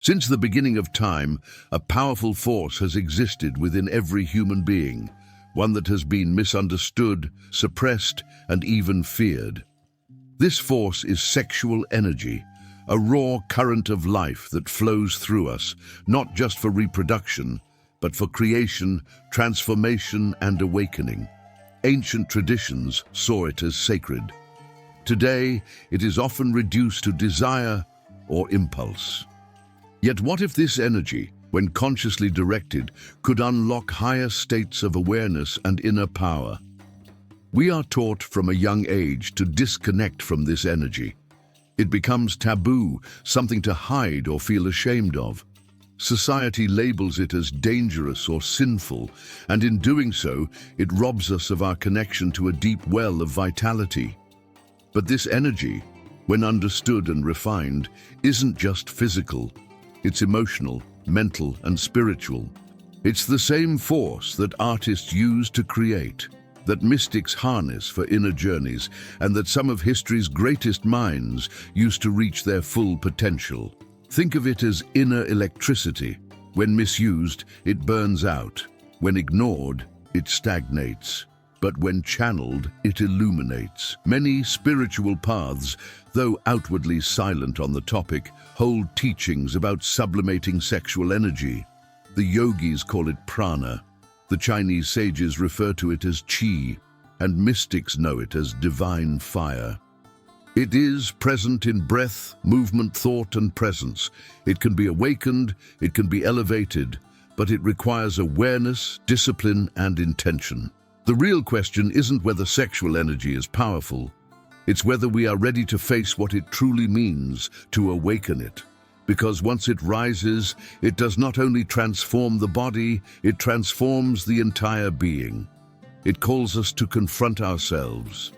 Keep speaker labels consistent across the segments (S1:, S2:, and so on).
S1: Since the beginning of time, a powerful force has existed within every human being, one that has been misunderstood, suppressed, and even feared. This force is sexual energy, a raw current of life that flows through us, not just for reproduction, but for creation, transformation, and awakening. Ancient traditions saw it as sacred. Today, it is often reduced to desire or impulse. Yet what if this energy, when consciously directed, could unlock higher states of awareness and inner power? We are taught from a young age to disconnect from this energy. It becomes taboo, something to hide or feel ashamed of. Society labels it as dangerous or sinful, and in doing so, it robs us of our connection to a deep well of vitality. But this energy, when understood and refined, isn't just physical. It's emotional, mental, and spiritual. It's the same force that artists use to create, that mystics harness for inner journeys, and that some of history's greatest minds used to reach their full potential. Think of it as inner electricity. When misused, it burns out. When ignored, it stagnates. But when channeled, it illuminates. Many spiritual paths, though outwardly silent on the topic, hold teachings about sublimating sexual energy. The yogis call it prana, the Chinese sages refer to it as qi, and mystics know it as divine fire. It is present in breath, movement, thought, and presence. It can be awakened, it can be elevated, but it requires awareness, discipline, and intention. The real question isn't whether sexual energy is powerful. It's whether we are ready to face what it truly means to awaken it. Because once it rises, it does not only transform the body, it transforms the entire being. It calls us to confront ourselves.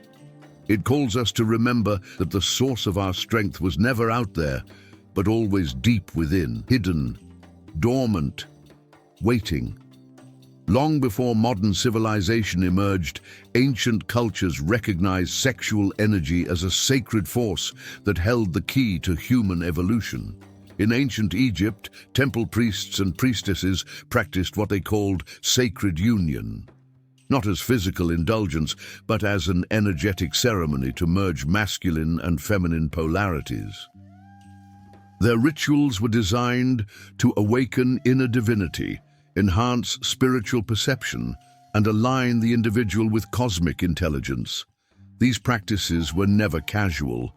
S1: It calls us to remember that the source of our strength was never out there, but always deep within, hidden, dormant, waiting. Long before modern civilization emerged, ancient cultures recognized sexual energy as a sacred force that held the key to human evolution. In ancient Egypt, temple priests and priestesses practiced what they called sacred union, not as physical indulgence, but as an energetic ceremony to merge masculine and feminine polarities. Their rituals were designed to awaken inner divinity, enhance spiritual perception, and align the individual with cosmic intelligence. These practices were never casual.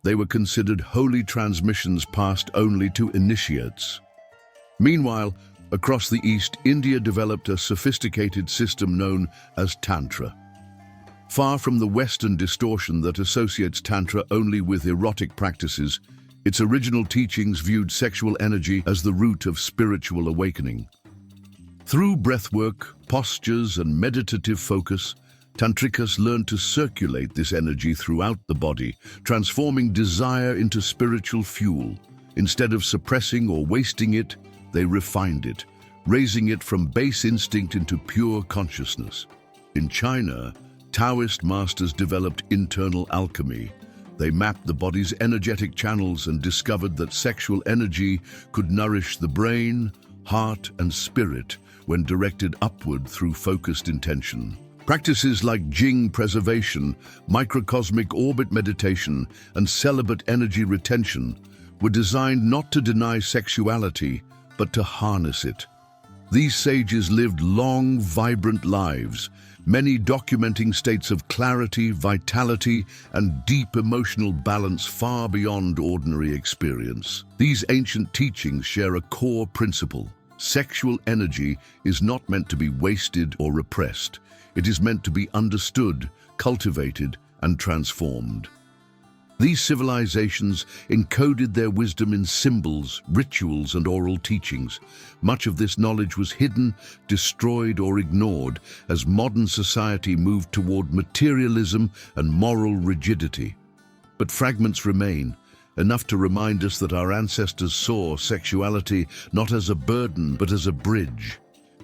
S1: They were considered holy transmissions passed only to initiates. Meanwhile, across the East, India developed a sophisticated system known as Tantra. Far from the Western distortion that associates Tantra only with erotic practices, its original teachings viewed sexual energy as the root of spiritual awakening. Through breathwork, postures, and meditative focus, Tantrikas learned to circulate this energy throughout the body, transforming desire into spiritual fuel. Instead of suppressing or wasting it, they refined it, raising it from base instinct into pure consciousness. In China, Taoist masters developed internal alchemy. They mapped the body's energetic channels and discovered that sexual energy could nourish the brain, heart, and spirit when directed upward through focused intention. Practices like Jing preservation, microcosmic orbit meditation, and celibate energy retention were designed not to deny sexuality, but to harness it. These sages lived long, vibrant lives, many documenting states of clarity, vitality, and deep emotional balance far beyond ordinary experience. These ancient teachings share a core principle. Sexual energy is not meant to be wasted or repressed. It is meant to be understood, cultivated, and transformed. These civilizations encoded their wisdom in symbols, rituals, and oral teachings. Much of this knowledge was hidden, destroyed, or ignored as modern society moved toward materialism and moral rigidity. But fragments remain, enough to remind us that our ancestors saw sexuality not as a burden, but as a bridge.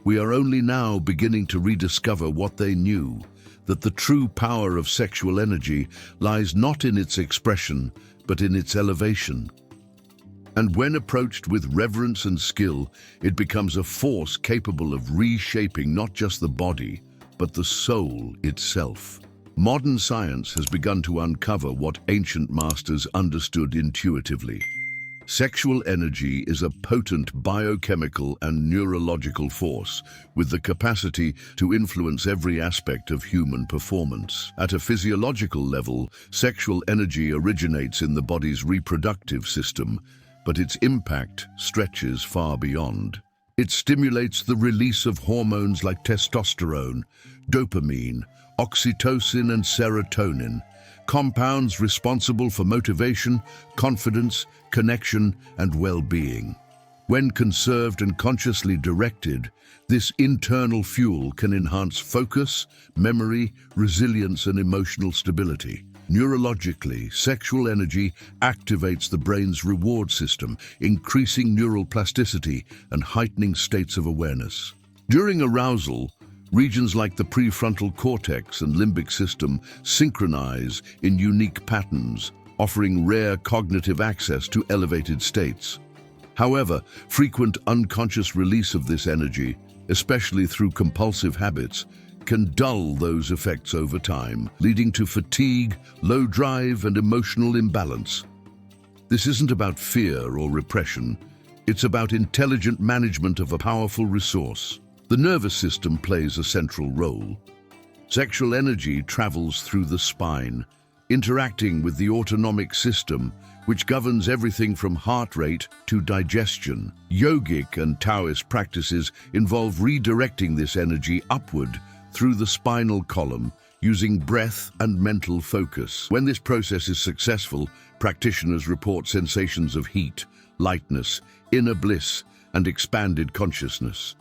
S1: We are only now beginning to rediscover what they knew, that the true power of sexual energy lies not in its expression, but in its elevation. And when approached with reverence and skill, it becomes a force capable of reshaping not just the body, but the soul itself. Modern science has begun to uncover what ancient masters understood intuitively. Sexual energy is a potent biochemical and neurological force with the capacity to influence every aspect of human performance. At a physiological level, sexual energy originates in the body's reproductive system, but its impact stretches far beyond. It stimulates the release of hormones like testosterone, dopamine, oxytocin, and serotonin, compounds responsible for motivation, confidence, connection, and well-being. When conserved and consciously directed, this internal fuel can enhance focus, memory, resilience, and emotional stability. Neurologically, sexual energy activates the brain's reward system, increasing neural plasticity and heightening states of awareness. During arousal, regions like the prefrontal cortex and limbic system synchronize in unique patterns, offering rare cognitive access to elevated states. However, frequent unconscious release of this energy, especially through compulsive habits, can dull those effects over time, leading to fatigue, low drive, and emotional imbalance. This isn't about fear or repression. It's about intelligent management of a powerful resource. The nervous system plays a central role. Sexual energy travels through the spine, interacting with the autonomic system, which governs everything from heart rate to digestion. Yogic and Taoist practices involve redirecting this energy upward through the spinal column, using breath and mental focus. When this process is successful, practitioners report sensations of heat, lightness, inner bliss, and expanded consciousness.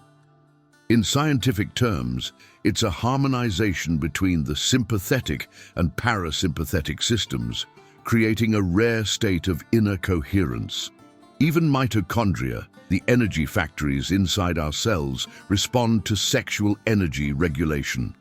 S1: In scientific terms, it's a harmonization between the sympathetic and parasympathetic systems, creating a rare state of inner coherence. Even mitochondria, the energy factories inside our cells, respond to sexual energy regulation.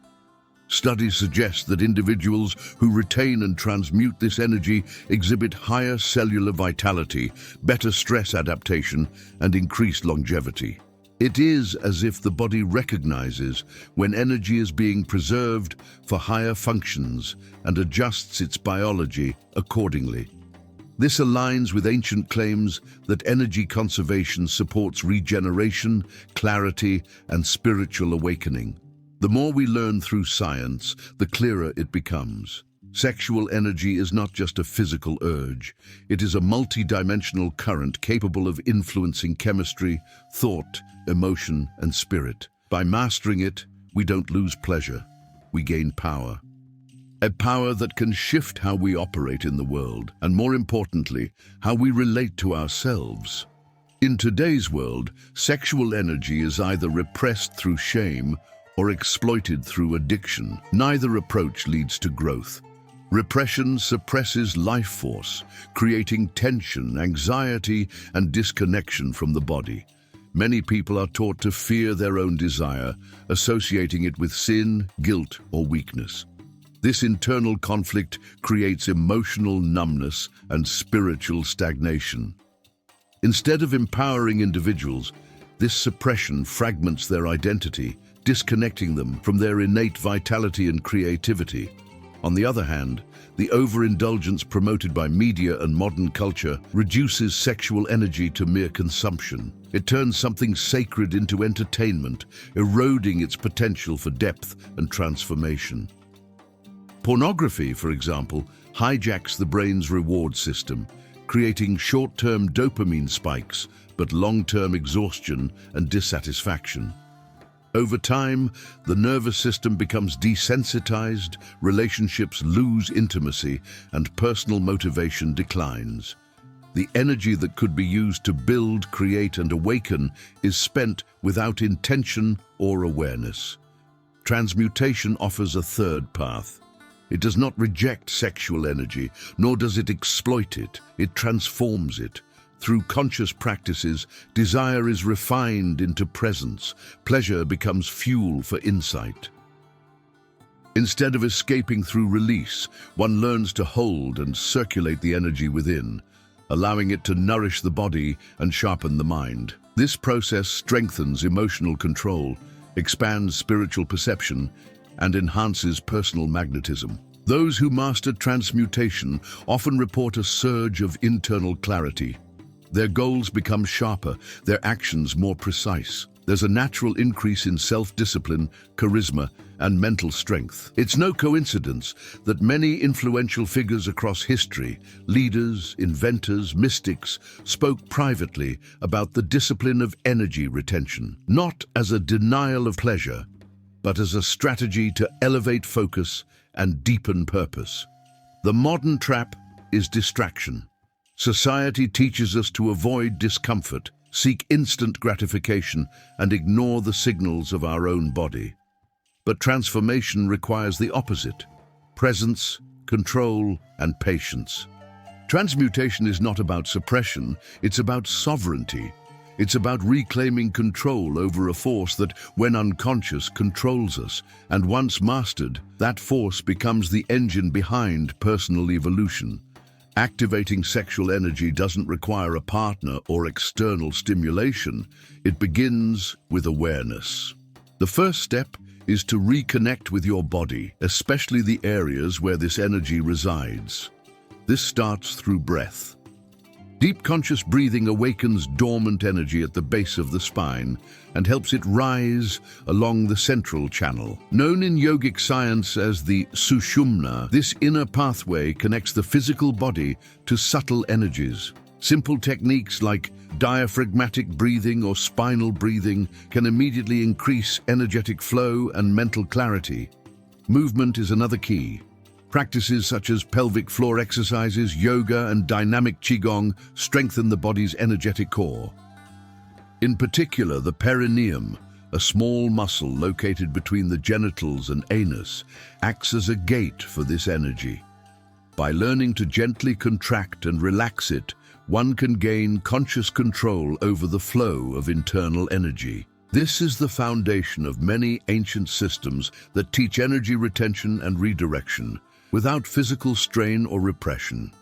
S1: Studies suggest that individuals who retain and transmute this energy exhibit higher cellular vitality, better stress adaptation, and increased longevity. It is as if the body recognizes when energy is being preserved for higher functions and adjusts its biology accordingly. This aligns with ancient claims that energy conservation supports regeneration, clarity, and spiritual awakening. The more we learn through science, the clearer it becomes. Sexual energy is not just a physical urge. It is a multi-dimensional current capable of influencing chemistry, thought, emotion, and spirit. By mastering it, we don't lose pleasure. We gain power. A power that can shift how we operate in the world, and more importantly, how we relate to ourselves. In today's world, sexual energy is either repressed through shame or exploited through addiction. Neither approach leads to growth. Repression suppresses life force, creating tension, anxiety, and disconnection from the body. Many people are taught to fear their own desire, associating it with sin, guilt, or weakness. This internal conflict creates emotional numbness and spiritual stagnation. Instead of empowering individuals, this suppression fragments their identity, disconnecting them from their innate vitality and creativity. On the other hand, the overindulgence promoted by media and modern culture reduces sexual energy to mere consumption. It turns something sacred into entertainment, eroding its potential for depth and transformation. Pornography, for example, hijacks the brain's reward system, creating short-term dopamine spikes, but long-term exhaustion and dissatisfaction. Over time, the nervous system becomes desensitized, relationships lose intimacy, and personal motivation declines. The energy that could be used to build, create, and awaken is spent without intention or awareness. Transmutation offers a third path. It does not reject sexual energy, nor does it exploit it. It transforms it. Through conscious practices, desire is refined into presence. Pleasure becomes fuel for insight. Instead of escaping through release, one learns to hold and circulate the energy within. allowing it to nourish the body and sharpen the mind. This process strengthens emotional control, expands spiritual perception, and enhances personal magnetism. Those who master transmutation often report a surge of internal clarity. Their goals become sharper, their actions more precise. There's a natural increase in self-discipline, charisma, and mental strength. It's no coincidence that many influential figures across history, leaders, inventors, mystics, spoke privately about the discipline of energy retention, not as a denial of pleasure, but as a strategy to elevate focus and deepen purpose. The modern trap is distraction. Society teaches us to avoid discomfort, seek instant gratification, and ignore the signals of our own body. But transformation requires the opposite: presence, control, and patience. Transmutation is not about suppression, it's about sovereignty. It's about reclaiming control over a force that, when unconscious, controls us, and once mastered, that force becomes the engine behind personal evolution. Activating sexual energy doesn't require a partner or external stimulation. It begins with awareness. The first step is to reconnect with your body, especially the areas where this energy resides. This starts through breath. Deep conscious breathing awakens dormant energy at the base of the spine and helps it rise along the central channel. Known in yogic science as the sushumna, this inner pathway connects the physical body to subtle energies. Simple techniques like diaphragmatic breathing or spinal breathing can immediately increase energetic flow and mental clarity. Movement is another key. Practices such as pelvic floor exercises, yoga, and dynamic qigong strengthen the body's energetic core. In particular, the perineum, a small muscle located between the genitals and anus, acts as a gate for this energy. By learning to gently contract and relax it, one can gain conscious control over the flow of internal energy. This is the foundation of many ancient systems that teach energy retention and redirection, without physical strain or repression.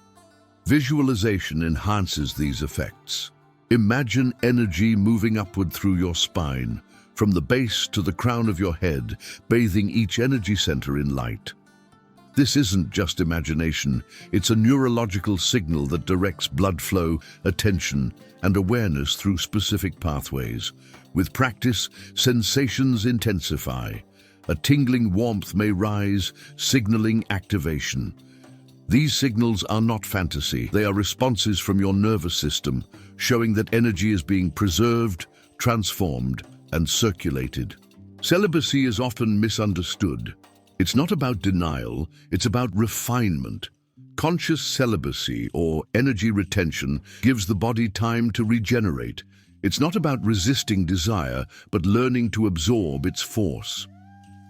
S1: Visualization enhances these effects. Imagine energy moving upward through your spine, from the base to the crown of your head, bathing each energy center in light. This isn't just imagination, it's a neurological signal that directs blood flow, attention, and awareness through specific pathways. With practice, sensations intensify. A tingling warmth may rise, signaling activation. These signals are not fantasy. They are responses from your nervous system, showing that energy is being preserved, transformed, and circulated. Celibacy is often misunderstood. It's not about denial, it's about refinement. Conscious celibacy, or energy retention, gives the body time to regenerate. It's not about resisting desire, but learning to absorb its force.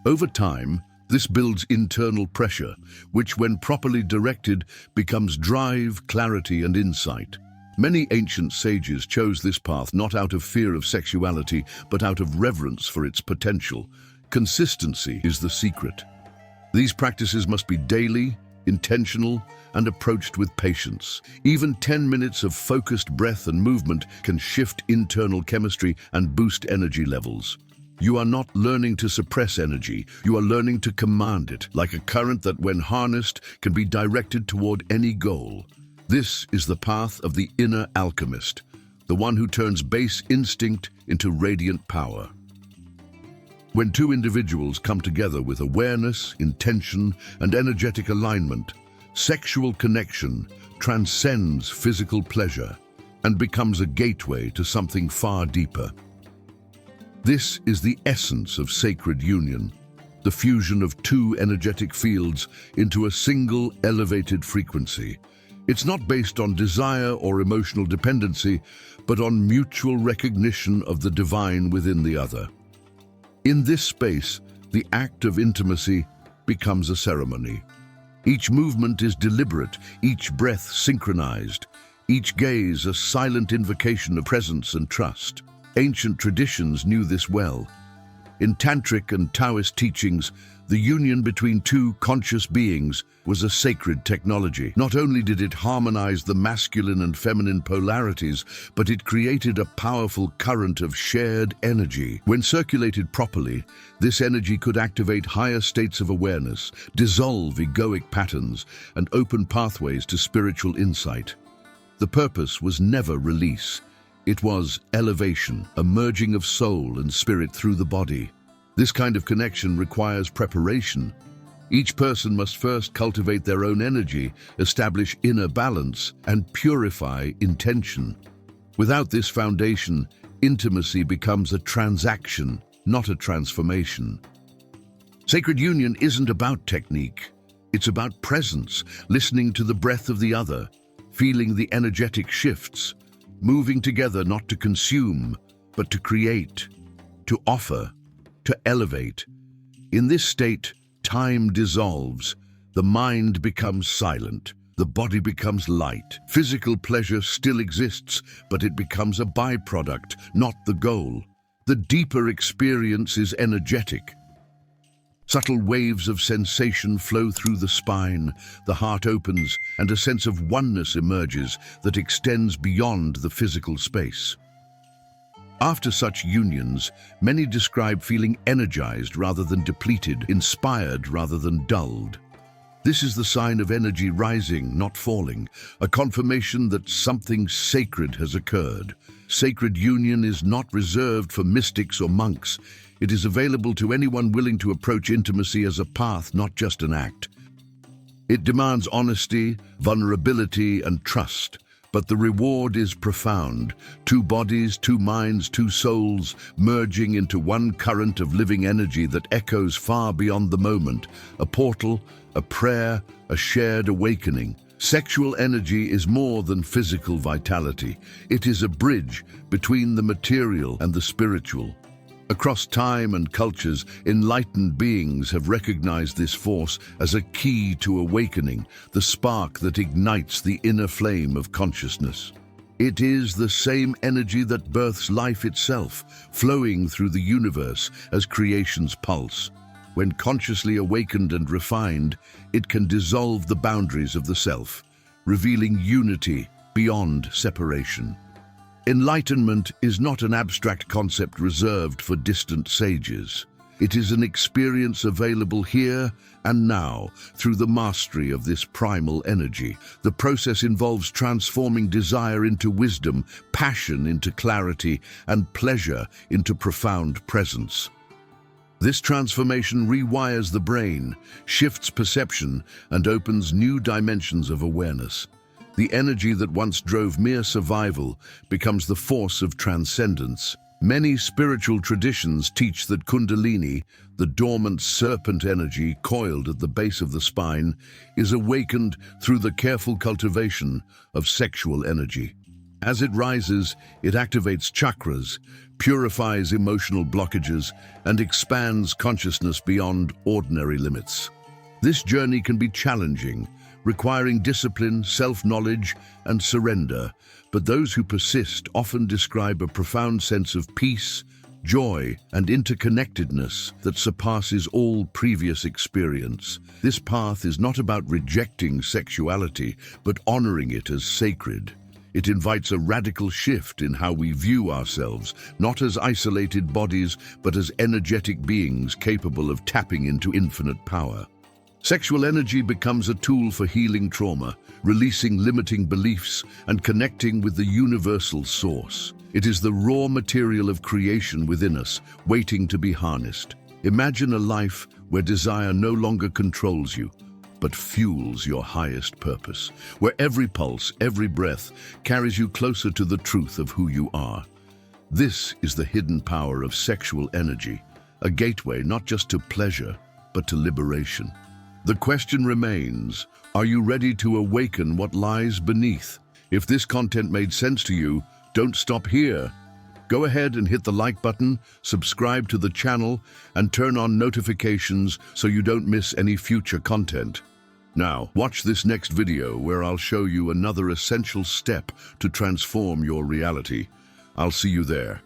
S1: Over time, this builds internal pressure, which when properly directed becomes drive, clarity, and insight. Many ancient sages chose this path not out of fear of sexuality, but out of reverence for its potential. Consistency is the secret. These practices must be daily, intentional, and approached with patience. Even 10 minutes of focused breath and movement can shift internal chemistry and boost energy levels. You are not learning to suppress energy, you are learning to command it, like a current that, when harnessed, can be directed toward any goal. This is the path of the inner alchemist, the one who turns base instinct into radiant power. When two individuals come together with awareness, intention, and energetic alignment, sexual connection transcends physical pleasure and becomes a gateway to something far deeper. This is the essence of sacred union, the fusion of two energetic fields into a single elevated frequency. It's not based on desire or emotional dependency, but on mutual recognition of the divine within the other. In this space, the act of intimacy becomes a ceremony. Each movement is deliberate, each breath synchronized, each gaze a silent invocation of presence and trust. Ancient traditions knew this well. In Tantric and Taoist teachings, the union between two conscious beings was a sacred technology. Not only did it harmonize the masculine and feminine polarities, but it created a powerful current of shared energy. When circulated properly, this energy could activate higher states of awareness, dissolve egoic patterns, and open pathways to spiritual insight. The purpose was never release. It was elevation, a merging of soul and spirit through the body. This kind of connection requires preparation. Each person must first cultivate their own energy, establish inner balance, and purify intention. Without this foundation, intimacy becomes a transaction, not a transformation. Sacred union isn't about technique. It's about presence, listening to the breath of the other, feeling the energetic shifts, moving together not to consume, but to create, to offer, to elevate. In this state, time dissolves, the mind becomes silent, the body becomes light. Physical pleasure still exists, but it becomes a byproduct, not the goal. The deeper experience is energetic. Subtle waves of sensation flow through the spine, the heart opens, and a sense of oneness emerges that extends beyond the physical space. After such unions, many describe feeling energized rather than depleted, inspired rather than dulled. This is the sign of energy rising, not falling, a confirmation that something sacred has occurred. Sacred union is not reserved for mystics or monks. It is available to anyone willing to approach intimacy as a path, not just an act. It demands honesty, vulnerability, and trust. But the reward is profound. Two bodies, two minds, two souls, merging into one current of living energy that echoes far beyond the moment. A portal, a prayer, a shared awakening. Sexual energy is more than physical vitality. It is a bridge between the material and the spiritual. Across time and cultures, enlightened beings have recognized this force as a key to awakening, the spark that ignites the inner flame of consciousness. It is the same energy that births life itself, flowing through the universe as creation's pulse. When consciously awakened and refined, it can dissolve the boundaries of the self, revealing unity beyond separation. Enlightenment is not an abstract concept reserved for distant sages. It is an experience available here and now through the mastery of this primal energy. The process involves transforming desire into wisdom, passion into clarity, and pleasure into profound presence. This transformation rewires the brain, shifts perception, and opens new dimensions of awareness. The energy that once drove mere survival becomes the force of transcendence. Many spiritual traditions teach that Kundalini, the dormant serpent energy coiled at the base of the spine, is awakened through the careful cultivation of sexual energy. As it rises, it activates chakras, purifies emotional blockages, and expands consciousness beyond ordinary limits. This journey can be challenging, requiring discipline, self-knowledge, and surrender, but those who persist often describe a profound sense of peace, joy, and interconnectedness that surpasses all previous experience. This path is not about rejecting sexuality, but honoring it as sacred. It invites a radical shift in how we view ourselves, not as isolated bodies, but as energetic beings capable of tapping into infinite power. Sexual energy becomes a tool for healing trauma, releasing limiting beliefs, and connecting with the universal source. It is the raw material of creation within us, waiting to be harnessed. Imagine a life where desire no longer controls you, but fuels your highest purpose, where every pulse, every breath carries you closer to the truth of who you are. This is the hidden power of sexual energy, a gateway not just to pleasure, but to liberation. The question remains, are you ready to awaken what lies beneath? If this content made sense to you, don't stop here. Go ahead and hit the like button, subscribe to the channel, and turn on notifications so you don't miss any future content. Now, watch this next video where I'll show you another essential step to transform your reality. I'll see you there.